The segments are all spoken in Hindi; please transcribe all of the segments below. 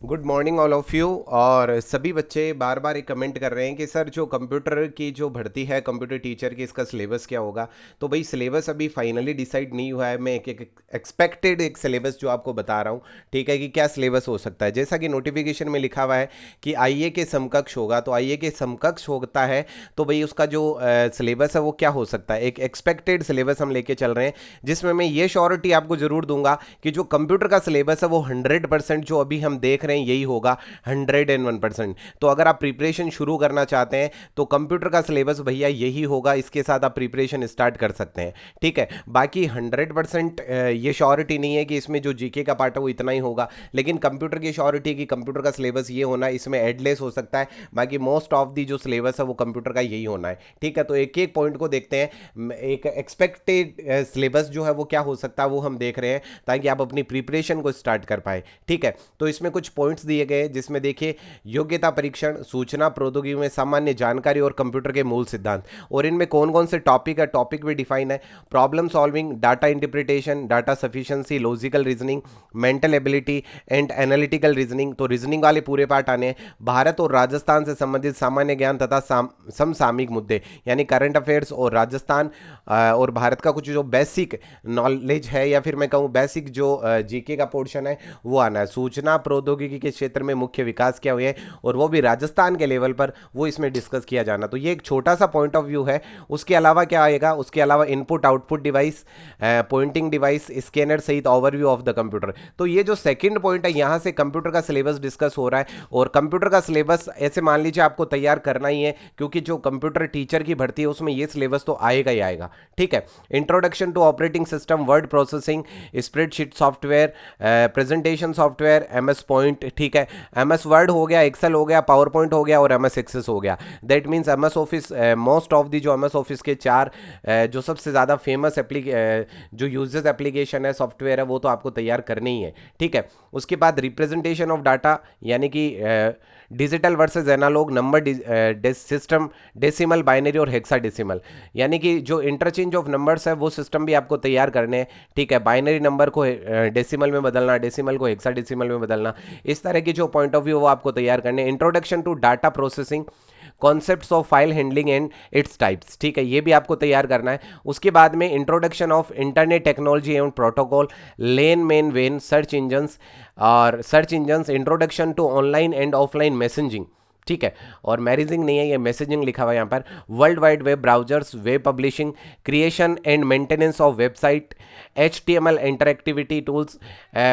Good morning all of you. और सभी बच्चे बार बार एक कमेंट कर रहे हैं कि सर जो कंप्यूटर की जो भर्ती है कंप्यूटर टीचर की, इसका सिलेबस क्या होगा। तो भाई सिलेबस अभी फाइनली डिसाइड नहीं हुआ है। मैं एक एक्सपेक्टेड एक सिलेबस जो आपको बता रहा हूँ, ठीक है, कि क्या सिलेबस हो सकता है। जैसा कि नोटिफिकेशन में लिखा हुआ है कि आईए के समकक्ष होगा, तो आईए के समकक्ष होता है तो भाई उसका जो सिलेबस है वो क्या हो सकता है। एक एक्सपेक्टेड सिलेबस हम लेके चल रहे हैं, जिसमें मैं ये श्योरिटी आपको जरूर दूंगा कि जो कंप्यूटर का सिलेबस है वो 100% जो अभी हम देख रहे हैं यही होगा, 101%। तो अगर आप प्रिपरेशन शुरू करना चाहते हैं तो कंप्यूटर का सिलेबस भैया यही होगा, इसके साथ आप प्रिपरेशन स्टार्ट कर सकते हैं, ठीक है। बाकी 100% ये श्योरिटी नहीं है कि इसमें जो जीके का पार्ट है वो इतना ही होगा, लेकिन कंप्यूटर की श्योरिटी कि कंप्यूटर का सिलेबस ये होना है, इसमें एडलेस हो सकता है, बाकी मोस्ट ऑफ दी जो सिलेबस है वो कंप्यूटर का यही होना है, ठीक है। तो एक एक पॉइंट को देखते हैं। एक एक्सपेक्टेड सिलेबस जो है वो क्या हो सकता है वो हम देख रहे हैं, ताकि आप अपनी प्रिपरेशन को स्टार्ट कर पाए, ठीक है। तो इसमें कुछ पॉइंट्स दिए गए, जिसमें देखिए योग्यता परीक्षण, सूचना प्रौद्योगिकी में सामान्य जानकारी और कंप्यूटर के मूल सिद्धांत, और इनमें कौन कौन से टॉपिक है, टॉपिक भी डिफाइन है। Problem solving, data interpretation, data sufficiency, logical reasoning, mental ability and analytical reasoning, तो रीजनिंग वाले पूरे पार्ट आने हैं। भारत और राजस्थान से संबंधित सामान्य ज्ञान तथा समसामयिक मुद्दे, यानी करंट अफेयर्स और राजस्थान और भारत का कुछ जो बेसिक नॉलेज है, या फिर मैं कहूँ बेसिक जो जीके का पोर्शन है वो आना है। सूचना प्रौद्योगिकी के क्षेत्र में मुख्य विकास क्या हुए और वो भी राजस्थान के लेवल पर, वो इसमें डिस्कस किया जाना। तो ये एक छोटा सा पॉइंट ऑफ व्यू है। उसके अलावा क्या आएगा, उसके अलावा input output device, pointing device, scanner सहित ओवरव्यू ऑफ द कंप्यूटर। तो ये जो सेकंड पॉइंट है, यहाँ से कंप्यूटर का सिलेबस डिस्कस हो रहा है। और कंप्यूटर का सिलेबस ऐसे मान लीजिए आपको तैयार करना ही है, क्योंकि जो कंप्यूटर टीचर की भर्ती है उसमें ये सिलेबस तो आएगा ही आएगा, ठीक है। Introduction to operating system, word processing, spreadsheet software, presentation software, MS point, ठीक है। एमएस वर्ड हो गया, एक्सेल हो गया, पावर पॉइंट हो गया और एमएस एक्सेस हो गया। That means MS office, most of the जो एमएस ऑफिस के चार जो सबसे ज़्यादा फेमस जो यूजेस एप्लीकेशन है, सॉफ्टवेयर है, वो तो आपको तैयार करनी ही है, ठीक है। उसके बाद रिप्रेजेंटेशन ऑफ डाटा, यानी कि digital versus analog, number system, decimal, binary और हेक्साडेसिमल, यानी कि जो इंटरचेंज ऑफ नंबर्स है वो सिस्टम भी आपको तैयार करने हैं, ठीक है। बाइनरी नंबर को डेसिमल में बदलना, डेसिमल को हेक्साडेसिमल में बदलना, इस तरह की जो पॉइंट ऑफ व्यू वो आपको तैयार करने हैं। Introduction to data processing, concepts of file handling and its types, ठीक है, ये भी आपको तैयार करना है। उसके बाद में introduction of internet technology and protocol, LAN MAN वेन, सर्च इंजन्स और search engines, introduction to online and offline messaging, ठीक है। और मैसेजिंग नहीं है, ये मैसेजिंग लिखा हुआ है यहाँ पर। World wide web browsers, web publishing, creation and maintenance of website, HTML interactivity tools,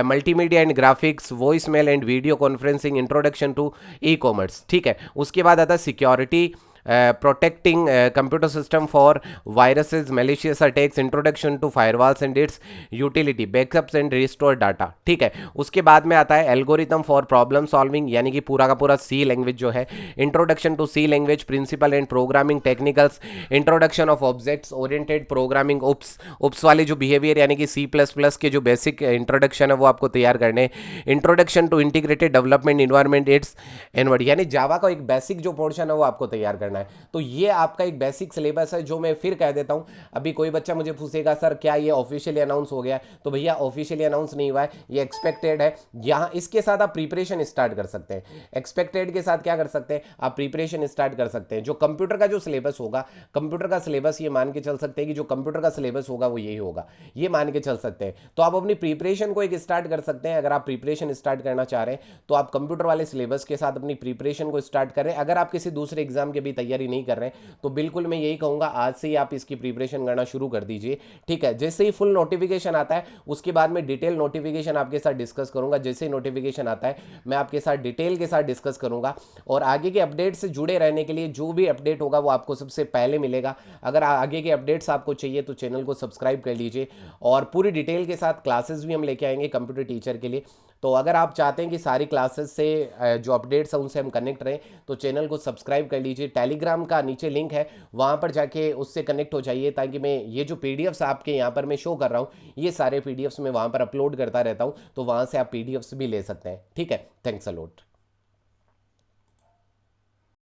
multimedia and graphics, voice mail and video conferencing, introduction to e commerce, ठीक है। उसके बाद आता है security, protecting computer system for viruses, malicious attacks, introduction to firewalls and its utility, backups and restore data, ठीक है। उसके बाद में आता है एल्गोरिथम फॉर प्रॉब्लम सॉल्विंग, यानी कि पूरा का पूरा सी लैंग्वेज जो है, introduction to C language, principle and programming technicals, introduction of objects oriented programming, OOPs वाले जो बिहेवियर, यानी कि C++ के जो बेसिक इंट्रोडक्शन है वो आपको तैयार करने। Introduction to integrated development environment it's onward, यानी जावा का एक बेसिक जो पोर्शन है वो आपको तैयार करना है। तो ये आपका एक बेसिक सिलेबस है, जो मैं फिर कह देता हूं। अभी कोई बच्चा मुझे पूछेगा सर क्या ये ऑफिशियली अनाउंस हो गया, तो भैया ऑफिशियली अनाउंस नहीं हुआ है, ये एक्सपेक्टेड है। यहां इसके साथ आप प्रिपरेशन स्टार्ट कर सकते हैं। एक्सपेक्टेड के साथ क्या कर सकते हैं, आप प्रिपरेशन स्टार्ट कर सकते हैं। जो कंप्यूटर का जो सिलेबस होगा, कंप्यूटर का सिलेबस ये मान के चल सकते हैं कि जो कंप्यूटर का सिलेबस होगा वो यही होगा, ये मान के चल सकते हैं। तो आप अपनी प्रिपरेशन को एक स्टार्ट कर सकते हैं। अगर आप प्रिपरेशन स्टार्ट करना चाह रहे हैं तो आप कंप्यूटर वाले सिलेबस के साथ अपनी प्रिपरेशन को स्टार्ट करें। अगर आप किसी दूसरे एग्जाम के भी तैयारी नहीं कर रहे हैं तो बिल्कुल मैं यही कहूंगा आज से ही आप इसकी प्रिपरेशन करना शुरू कर दीजिए, ठीक है। जैसे ही फुल नोटिफिकेशन आता है उसके बाद में डिटेल नोटिफिकेशन आपके साथ डिस्कस करूंगा। जैसे ही नोटिफिकेशन आता है मैं आपके साथ डिटेल के साथ डिस्कस करूंगा, और आगे के अपडेट से जुड़े रहने के लिए जो भी अपडेट होगा वो आपको सबसे पहले मिलेगा। अगर आगे के अपडेट्स आपको चाहिए तो चैनल को सब्सक्राइब कर लीजिए, और पूरी डिटेल के साथ क्लासेस भी हम लेके आएंगे कंप्यूटर टीचर के लिए। तो अगर आप चाहते हैं कि सारी क्लासेस से जो अपडेट्स हैं उनसे हम कनेक्ट रहें तो चैनल को सब्सक्राइब कर लीजिए। टेलीग्राम का नीचे लिंक है, वहाँ पर जाके उससे कनेक्ट हो जाइए, ताकि मैं ये जो पीडीएफ्स आपके यहाँ पर मैं शो कर रहा हूँ ये सारे पीडीएफ्स मैं वहाँ पर अपलोड करता रहता हूँ, तो वहाँ से आप पीडीएफ्स भी ले सकते हैं, ठीक है। Thanks a lot.